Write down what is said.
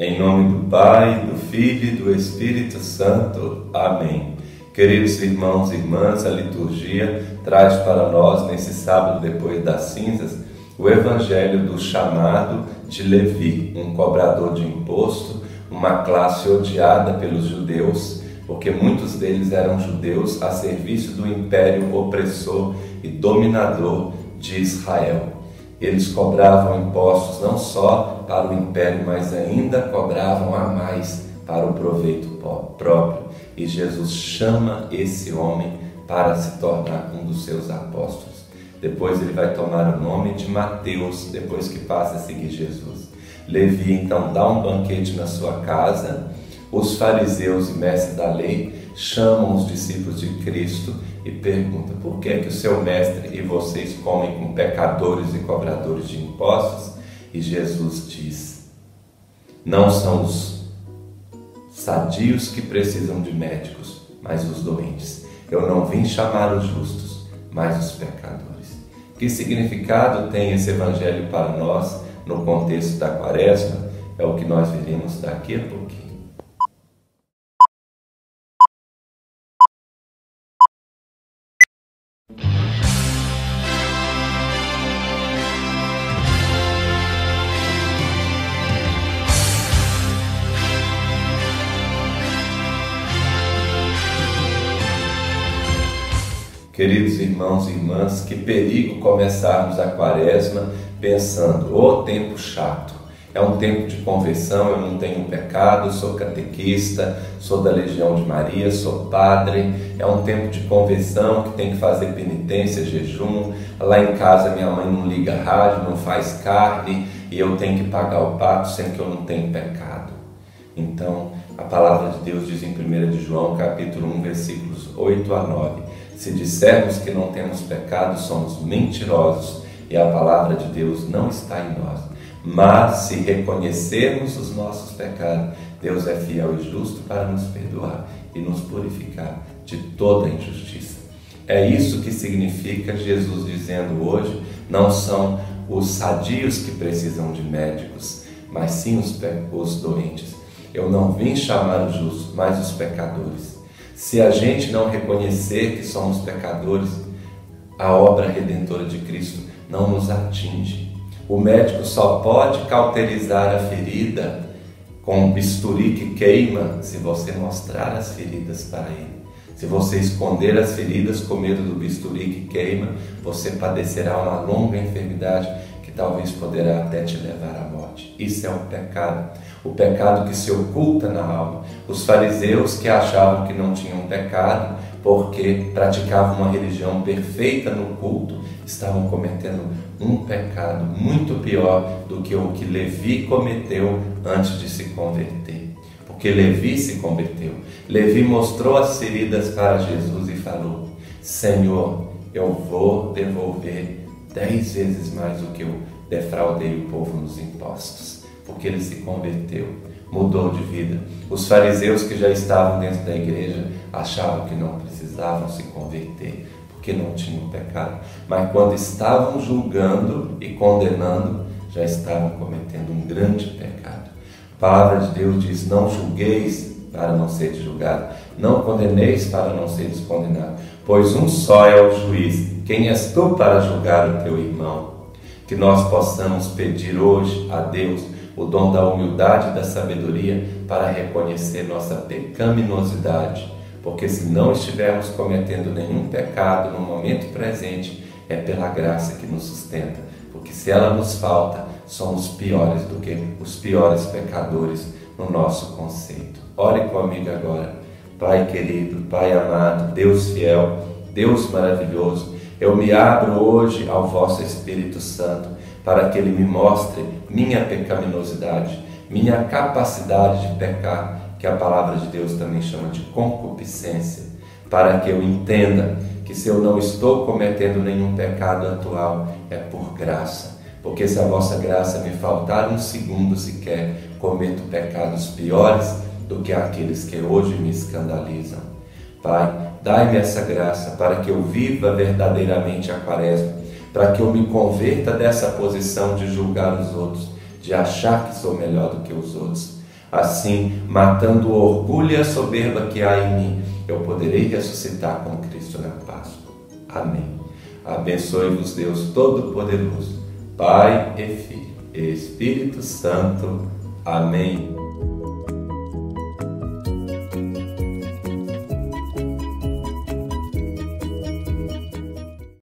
Em nome do Pai, do Filho e do Espírito Santo. Amém. Queridos irmãos e irmãs, a liturgia traz para nós, nesse sábado depois das cinzas, o evangelho do chamado de Levi, um cobrador de imposto, uma classe odiada pelos judeus, porque muitos deles eram judeus a serviço do império opressor e dominador de Israel. Eles cobravam impostos não só para o império, mas ainda cobravam a mais para o proveito próprio. E Jesus chama esse homem para se tornar um dos seus apóstolos. Depois ele vai tomar o nome de Mateus, depois que passa a seguir Jesus. Levi então dá um banquete na sua casa. Os fariseus e mestres da lei chamam os discípulos de Cristo e perguntam: por que é que o seu mestre e vocês comem com pecadores e cobradores de impostos? E Jesus diz: não são os sadios que precisam de médicos, mas os doentes. Eu não vim chamar os justos, mas os pecadores. Que significado tem esse evangelho para nós no contexto da Quaresma? É o que nós veremos daqui a pouquinho. Queridos irmãos e irmãs, que perigo começarmos a Quaresma pensando: ô tempo chato, é um tempo de conversão, eu não tenho pecado, sou catequista, sou da Legião de Maria, sou padre, é um tempo de conversão que tem que fazer penitência, jejum, lá em casa minha mãe não liga rádio, não faz carne e eu tenho que pagar o pato sendo que eu não tenho pecado. Então, a palavra de Deus diz em 1 de João, capítulo 1, versículos 8 a 9, se dissermos que não temos pecado, somos mentirosos e a palavra de Deus não está em nós. Mas se reconhecermos os nossos pecados, Deus é fiel e justo para nos perdoar e nos purificar de toda injustiça. É isso que significa Jesus dizendo hoje: não são os sadios que precisam de médicos, mas sim os doentes. Eu não vim chamar os justos, mas os pecadores. Se a gente não reconhecer que somos pecadores, a obra redentora de Cristo não nos atinge. O médico só pode cauterizar a ferida com um bisturi que queima se você mostrar as feridas para ele. Se você esconder as feridas com medo do bisturi que queima, você padecerá uma longa enfermidade que talvez poderá até te levar à morte. Isso é o pecado que se oculta na alma. Os fariseus, que achavam que não tinham pecado porque praticavam uma religião perfeita no culto, estavam cometendo um pecado muito pior do que o que Levi cometeu antes de se converter. Porque Levi se converteu. Levi mostrou as feridas para Jesus e falou: Senhor, eu vou devolver 10 vezes mais do que eu defraudei o povo nos impostos. Porque ele se converteu, mudou de vida. Os fariseus que já estavam dentro da igreja achavam que não precisavam se converter, porque não tinham pecado. Mas quando estavam julgando e condenando, já estavam cometendo um grande pecado. A palavra de Deus diz: não julgueis para não seres julgados, não condeneis para não seres condenados, pois um só é o juiz. Quem és tu para julgar o teu irmão? Que nós possamos pedir hoje a Deus o dom da humildade e da sabedoria para reconhecer nossa pecaminosidade, porque se não estivermos cometendo nenhum pecado no momento presente, é pela graça que nos sustenta, porque se ela nos falta, somos piores do que os piores pecadores no nosso conceito. Ore comigo agora. Pai querido, Pai amado, Deus fiel, Deus maravilhoso, eu me abro hoje ao vosso Espírito Santo para que Ele me mostre minha pecaminosidade, minha capacidade de pecar, que a palavra de Deus também chama de concupiscência, para que eu entenda que se eu não estou cometendo nenhum pecado atual, é por graça, porque se a vossa graça me faltar um segundo sequer, cometo pecados piores do que aqueles que hoje me escandalizam. Pai, dai-me essa graça para que eu viva verdadeiramente a Quaresma, para que eu me converta dessa posição de julgar os outros, de achar que sou melhor do que os outros, Assim, matando o orgulho e a soberba que há em mim, eu poderei ressuscitar com Cristo na Páscoa. Amém. Abençoe-vos Deus Todo-Poderoso, Pai e Filho e Espírito Santo. Amém.